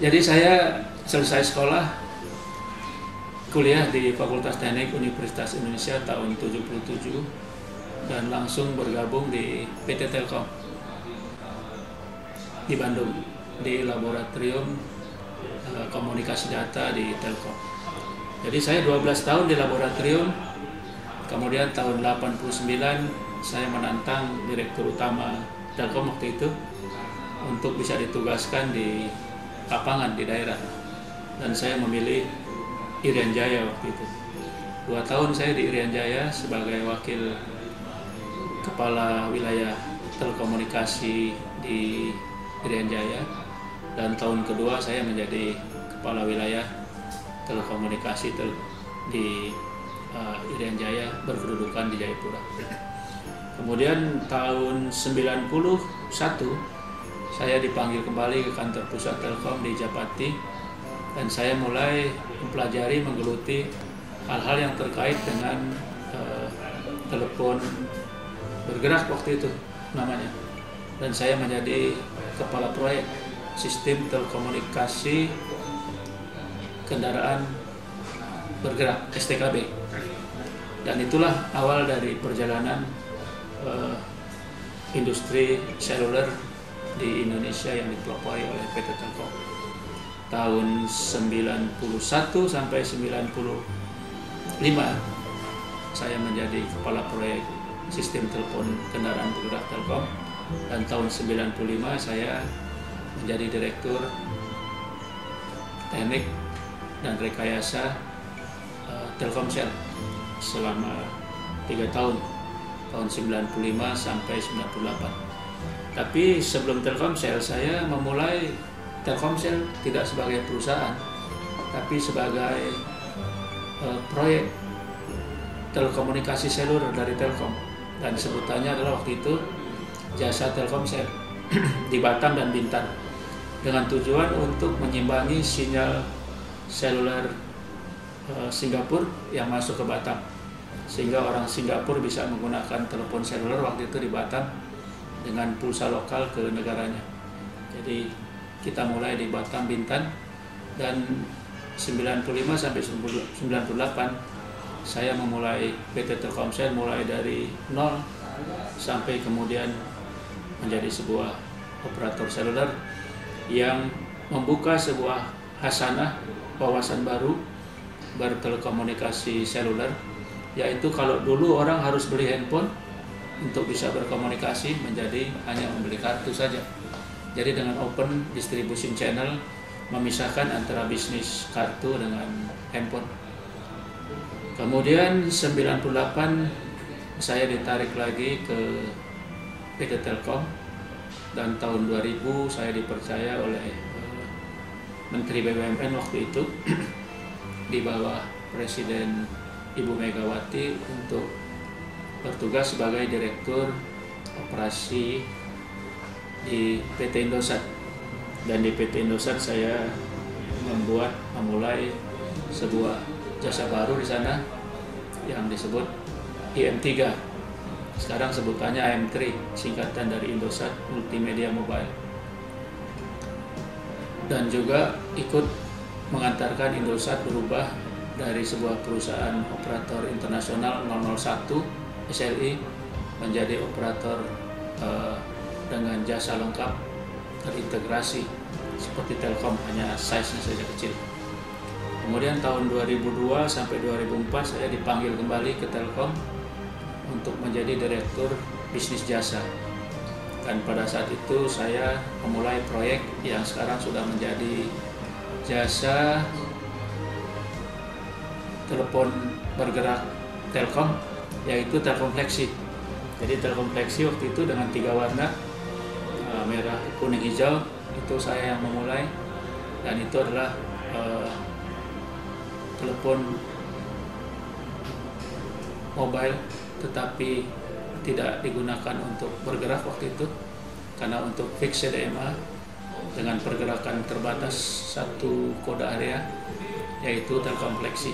Jadi saya selesai sekolah kuliah di Fakultas Teknik Universitas Indonesia tahun 77 dan langsung bergabung di PT Telkom di Bandung di laboratorium komunikasi data di Telkom. Jadi saya 12 tahun di laboratorium, kemudian tahun 89 saya menantang direktur utama Telkom waktu itu untuk bisa ditugaskan di lapangan di daerah, dan saya memilih Irian Jaya waktu itu. 2 tahun saya di Irian Jaya sebagai wakil kepala wilayah telekomunikasi di Irian Jaya, dan tahun kedua saya menjadi kepala wilayah telekomunikasi di Irian Jaya berkedudukan di Jayapura. Kemudian tahun 91 saya dipanggil kembali ke kantor pusat Telkom di Japati, dan saya mulai mempelajari, menggeluti hal-hal yang terkait dengan telepon bergerak waktu itu namanya, dan saya menjadi kepala proyek sistem telekomunikasi kendaraan bergerak STKB, dan itulah awal dari perjalanan industri seluler di Indonesia yang dipelopori oleh PT Telkom. Tahun 91 sampai 95 saya menjadi kepala proyek sistem telepon kendaraan bergerak Telkom, dan tahun 95 saya menjadi direktur teknik dan rekayasa Telkomsel selama 3 tahun 95 sampai 98. Tapi sebelum Telkomsel saya memulai Telkomsel tidak sebagai perusahaan, tapi sebagai proyek telekomunikasi seluler dari Telkom, dan sebutannya adalah waktu itu jasa Telkomsel di Batam dan Bintan, dengan tujuan untuk menyimbangi sinyal seluler Singapura yang masuk ke Batam, sehingga orang Singapura bisa menggunakan telepon seluler waktu itu di Batam dengan pulsa lokal ke negaranya. Jadi kita mulai di Batam, Bintan, dan 95 sampai 98 saya memulai PT Telkomsel mulai dari nol sampai kemudian menjadi sebuah operator seluler yang membuka sebuah hasanah wawasan baru bertelekomunikasi seluler, yaitu kalau dulu orang harus beli handphone untuk bisa berkomunikasi menjadi hanya membeli kartu saja. Jadi dengan open distribution channel memisahkan antara bisnis kartu dengan handphone. Kemudian 98 saya ditarik lagi ke PT Telkom, dan tahun 2000 saya dipercaya oleh Menteri BUMN waktu itu di bawah Presiden Ibu Megawati untuk bertugas sebagai direktur operasi di PT Indosat. Dan di PT Indosat saya memulai sebuah jasa baru di sana yang disebut IM3. Sekarang sebutannya IM3, singkatan dari Indosat Multimedia Mobile. Dan juga ikut mengantarkan Indosat berubah dari sebuah perusahaan operator internasional 001 SLI menjadi operator dengan jasa lengkap terintegrasi seperti Telkom, hanya size-nya saja kecil. Kemudian tahun 2002 sampai 2004 saya dipanggil kembali ke Telkom untuk menjadi direktur bisnis jasa, dan pada saat itu saya memulai proyek yang sekarang sudah menjadi jasa telepon bergerak Telkom, yaitu Telkom Fleksi. Jadi Telkom Fleksi waktu itu dengan 3 warna, merah, kuning, hijau, itu saya yang memulai, dan itu adalah telepon mobile, tetapi tidak digunakan untuk bergerak waktu itu, karena untuk fix CDMA dengan pergerakan terbatas 1 kode area, yaitu Telkom Fleksi.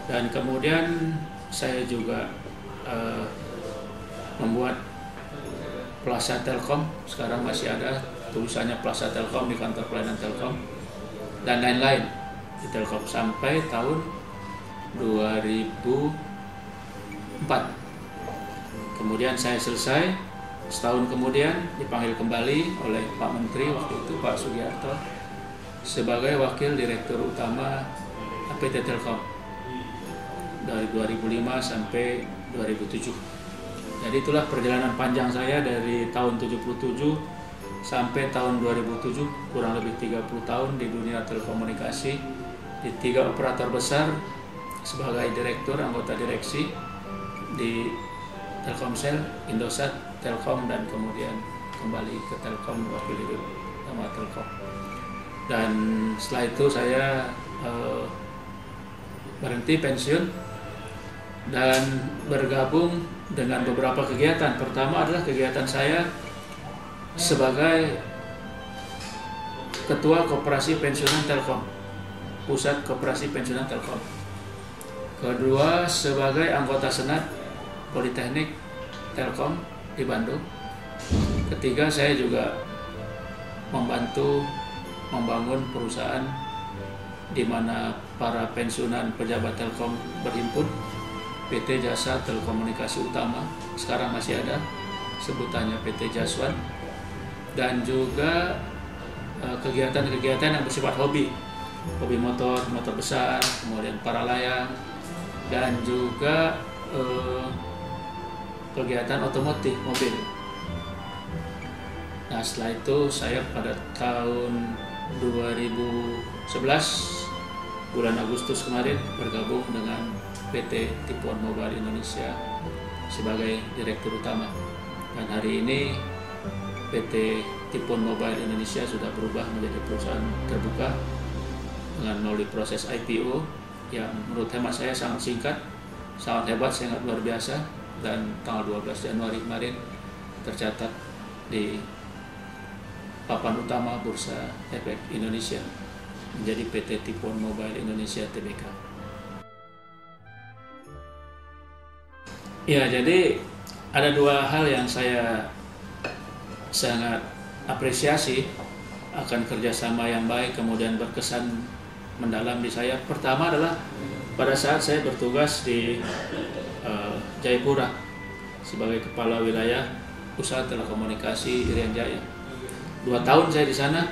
Dan kemudian saya juga membuat Plaza Telkom, sekarang masih ada tulisannya Plaza Telkom di kantor pelayanan Telkom dan lain-lain di Telkom sampai tahun 2004. Kemudian saya selesai, setahun kemudian dipanggil kembali oleh Pak Menteri waktu itu, Pak Sugiharto, sebagai Wakil Direktur Utama PT Telkom dari 2005 sampai 2007. Jadi itulah perjalanan panjang saya dari tahun 77 sampai tahun 2007, kurang lebih 30 tahun di dunia telekomunikasi di 3 operator besar sebagai direktur, anggota direksi di Telkomsel, Indosat, Telkom, dan kemudian kembali ke Telkom, wakil direktur utama Telkom. Dan setelah itu saya berhenti pensiun dan bergabung dengan beberapa kegiatan. Pertama adalah kegiatan saya sebagai Ketua Koperasi Pensiunan Telkom, Pusat Koperasi Pensiunan Telkom. Kedua, sebagai anggota Senat Politeknik Telkom di Bandung. Ketiga, saya juga membantu membangun perusahaan di mana para pensiunan pejabat Telkom berhimpun, PT Jasa Telekomunikasi Utama, sekarang masih ada, sebutannya PT Jaswan, dan juga kegiatan-kegiatan yang bersifat hobi motor besar, kemudian para layang, dan juga kegiatan otomotif mobil. Nah, setelah itu saya pada tahun 2011 bulan Agustus kemarin bergabung dengan PT Tipuan Mobile Indonesia sebagai Direktur Utama. Dan hari ini PT Tipuan Mobile Indonesia sudah berubah menjadi perusahaan terbuka dengan melalui proses IPO yang menurut hemat saya sangat singkat, sangat hebat, sangat luar biasa, dan tanggal 12 Januari kemarin tercatat di papan utama Bursa Efek Indonesia menjadi PT Tipuan Mobile Indonesia Tbk. Ya, jadi ada 2 hal yang saya sangat apresiasi akan kerjasama yang baik kemudian berkesan mendalam di saya. Pertama adalah pada saat saya bertugas di Jayapura sebagai Kepala Wilayah Usaha Telekomunikasi Irian Jaya. 2 tahun saya di sana,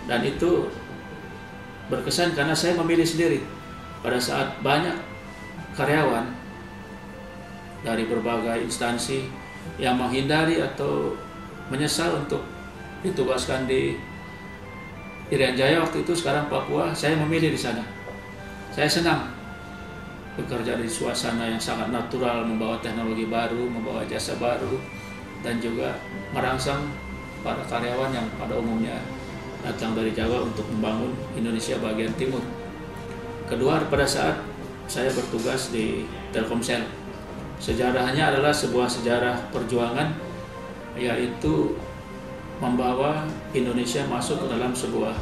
dan itu berkesan karena saya memilih sendiri. Pada saat banyak karyawan dari berbagai instansi yang menghindari atau menyesal untuk ditugaskan di Irian Jaya waktu itu, sekarang Papua, saya memilih di sana. Saya senang bekerja di suasana yang sangat natural, membawa teknologi baru, membawa jasa baru, dan juga merangsang para karyawan yang pada umumnya datang dari Jawa untuk membangun Indonesia bagian timur. Kedua, pada saat saya bertugas di Telkomsel, sejarahnya adalah sebuah sejarah perjuangan, yaitu membawa Indonesia masuk ke dalam sebuah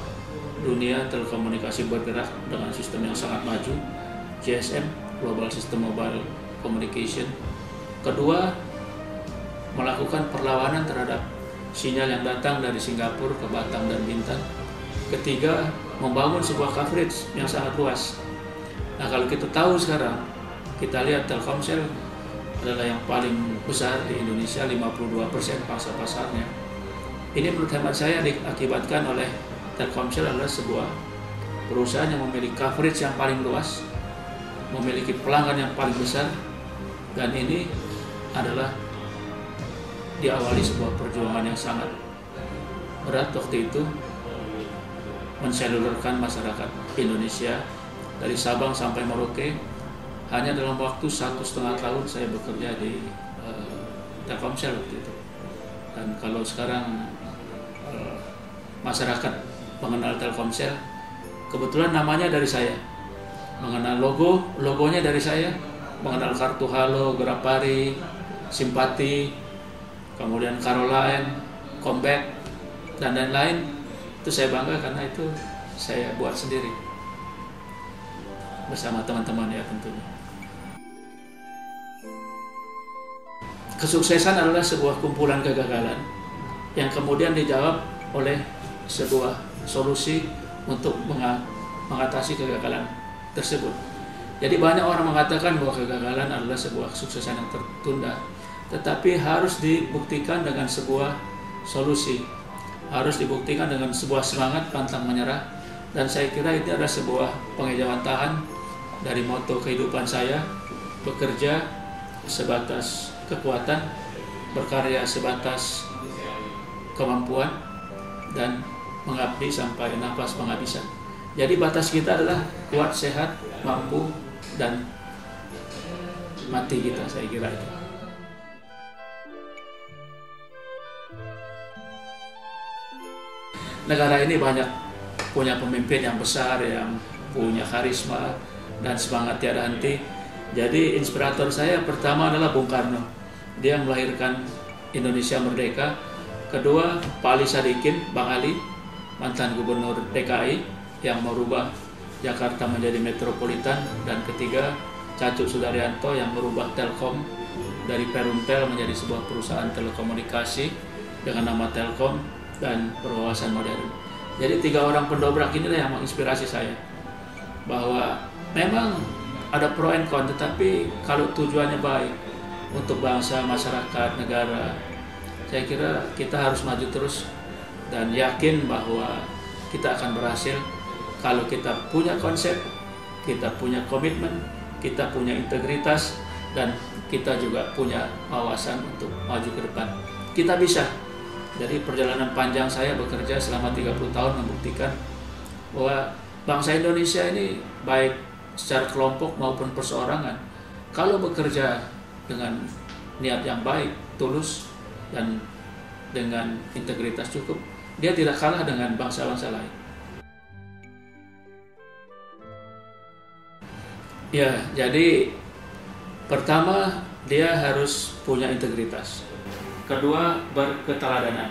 dunia telekomunikasi bergerak dengan sistem yang sangat maju, GSM, Global System Mobile Communication. Kedua, melakukan perlawanan terhadap sinyal yang datang dari Singapura ke Batam dan Bintan. Ketiga, membangun sebuah coverage yang sangat luas. Nah, kalau kita tahu sekarang, kita lihat Telkomsel adalah yang paling besar di Indonesia, 52% pangsa pasarnya. Ini menurut hemat saya diakibatkan oleh Telkomsel adalah sebuah perusahaan yang memiliki coverage yang paling luas, memiliki pelanggan yang paling besar, dan ini adalah diawali sebuah perjuangan yang sangat berat waktu itu, menselulerkan masyarakat Indonesia dari Sabang sampai Merauke. Hanya dalam waktu 1,5 tahun saya bekerja di Telkomsel waktu itu. Dan kalau sekarang masyarakat mengenal Telkomsel, kebetulan namanya dari saya, mengenal logonya dari saya, mengenal kartu halo, Grapari, Simpati, kemudian Caroline, Combat, dan lain-lain. Itu saya bangga karena itu saya buat sendiri bersama teman-teman ya tentunya. Kesuksesan adalah sebuah kumpulan kegagalan yang kemudian dijawab oleh sebuah solusi untuk mengatasi kegagalan tersebut. Jadi banyak orang mengatakan bahwa kegagalan adalah sebuah kesuksesan yang tertunda, tetapi harus dibuktikan dengan sebuah solusi, harus dibuktikan dengan sebuah semangat pantang menyerah. Dan saya kira itu adalah sebuah pengejawantahan dari moto kehidupan saya: bekerja sebatas kekuatan, berkarya sebatas kemampuan, dan mengabdi sampai nafas penghabisan. Jadi batas kita adalah kuat, sehat, mampu, dan mati kita, saya kira itu. Negara ini banyak punya pemimpin yang besar, yang punya karisma dan semangat tiada henti. Jadi inspirator saya pertama adalah Bung Karno. Dia melahirkan Indonesia merdeka. Kedua, Pak Ali Sadikin, Bang Ali, mantan gubernur DKI yang merubah Jakarta menjadi metropolitan. Dan ketiga, Cacuk Sudaryanto yang merubah Telkom dari Perumtel menjadi sebuah perusahaan telekomunikasi dengan nama Telkom dan berwawasan modern. Jadi 3 orang pendobrak inilah yang menginspirasi saya, bahwa memang ada pro and con, tetapi kalau tujuannya baik untuk bangsa, masyarakat, negara, saya kira kita harus maju terus dan yakin bahwa kita akan berhasil kalau kita punya konsep, kita punya komitmen, kita punya integritas, dan kita juga punya wawasan untuk maju ke depan. Kita bisa. Jadi perjalanan panjang saya bekerja selama 30 tahun membuktikan bahwa bangsa Indonesia ini baik secara kelompok maupun perseorangan, kalau bekerja dengan niat yang baik, tulus, dan dengan integritas cukup, dia tidak kalah dengan bangsa-bangsa lain. Ya, jadi pertama dia harus punya integritas. Kedua, berketeladanan.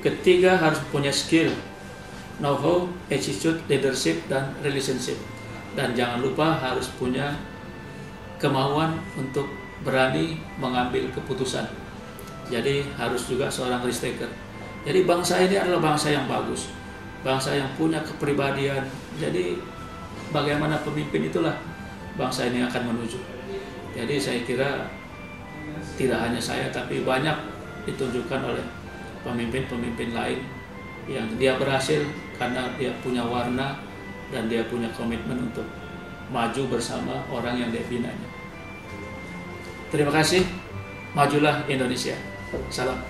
Ketiga, harus punya skill, know-how, attitude, leadership, dan relationship. Dan jangan lupa harus punya kemauan untuk berani mengambil keputusan. Jadi harus juga seorang risk taker. Jadi bangsa ini adalah bangsa yang bagus, bangsa yang punya kepribadian. Jadi bagaimana pemimpin, itulah bangsa ini akan menuju. Jadi saya kira tidak hanya saya, tapi banyak ditunjukkan oleh pemimpin-pemimpin lain yang dia berhasil karena dia punya warna dan dia punya komitmen untuk maju bersama orang yang dia binanya. Terima kasih. Majulah Indonesia. Salam.